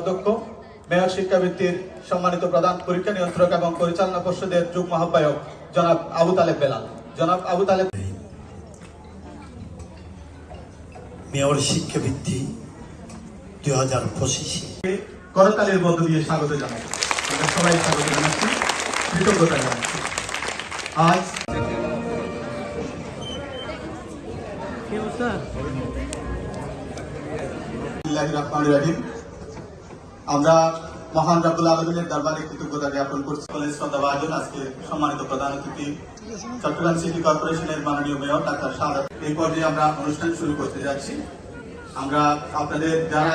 অধ্যক্ষ, মেয়র শিক্ষাবৃত্তির সম্মানিত প্রধান পরীক্ষা নিয়ন্ত্রক এবং পরিচালনা পর্ষদের যুগ্ম আহ্বায়ক জনাব আবু তালেব বেলাল। জনাব আবু তালেব। মেয়র শিক্ষাবৃত্তি 2025 করতালির মধ্য দিয়ে স্বাগত জানাই। আমরা সবাই স্বাগত জানাচ্ছি, কৃতজ্ঞতা জানাচ্ছি। আজ আমরা মহান রাব্বুল আলামিনের দরবারে কৃতজ্ঞতা জ্ঞাপন করছি। শ্রদ্ধাভাজন আজকে সম্মানিত প্রধান অতিথি চট্টগ্রাম সিটি কর্পোরেশনের মাননীয় মেয়র ডাক্তার শাহাদাত। এই পর্যায়ে আমরা অনুষ্ঠান শুরু করতে যাচ্ছি। আমরা আপনাদের যারা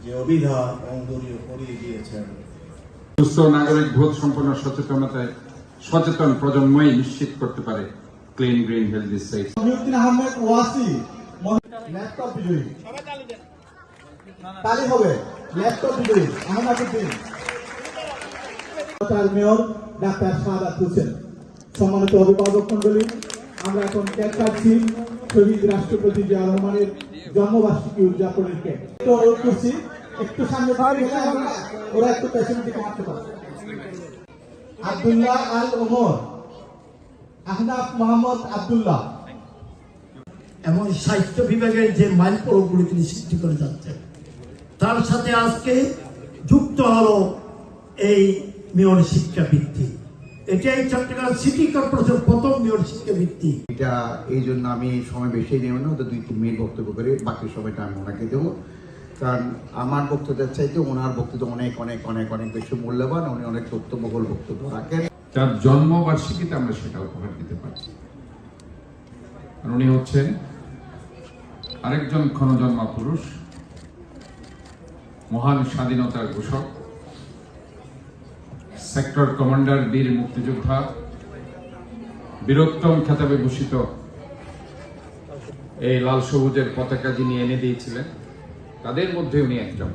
যে অভিধান করিয়ে দিয়েছেন, সুস্থ নাগরিক ভোট সম্পন্ন সচেতন প্রজন্মই নিশ্চিত করতে পারে clean green healthy safe. Ahmed Wasi laptop বিজয়ী, তালি হবে ল্যাপটপ বিজয়ী আহমেদউদ্দিন। Mayor doctor Shahadat Hossain. সম্মানিত অভিভাবক মন্ডলী, আমরা এখন কেক কাটছি শহীদ রাষ্ট্রপতি জিয়া রহমানের জন্মবার্ষিকী উদযাপনের কেক। অনুরোধ করছি একটু সামনে ওরা একটু পেছনের দিকে হাঁটতে পারে। আব্দুল্লাহ আল ওমর, আহনাফ মোহাম্মদ আব্দুল্লাহ। এমন সাহিত্য বিভাগের যে মাইলফলকগুলি তিনি সৃষ্টি করে যাচ্ছেন, তার সাথে আজকে যুক্ত হলো এই মেয়র শিক্ষাবৃত্তি। এটাই চট্টগ্রাম সিটি কর্পোরেশন প্রথম মেয়র শিক্ষাবৃত্তি। এটা এই জন্য আমি সময় বেশি নেব না, তো 2-3 মিনিট বক্তব্য করে বাকি সময়টা আমি ওনাকে দেবো, কারণ আমার বক্তব্যের চাইতে ওনার বক্তব্য অনেক অনেক অনেক অনেক বেশি মূল্যবান। উনি অনেক তথ্যবহুল বক্তব্য রাখেন। তার জন্মবার্ষিকীতে আমরা সেটা উপহার দিতে পারছি। আর উনি হচ্ছেন আরেকজন ক্ষণজন্মা পুরুষ, মহান স্বাধীনতার ঘোষক, সেক্টর কমান্ডার, বীর মুক্তিযোদ্ধা, বীরোত্তম খেতাবে ভূষিত এই লাল সবুজের পতাকা যিনি এনে দিয়েছিলেন, তাদের মধ্যে উনি একজন,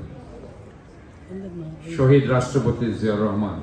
শহীদ রাষ্ট্রপতি জিয়া রহমান।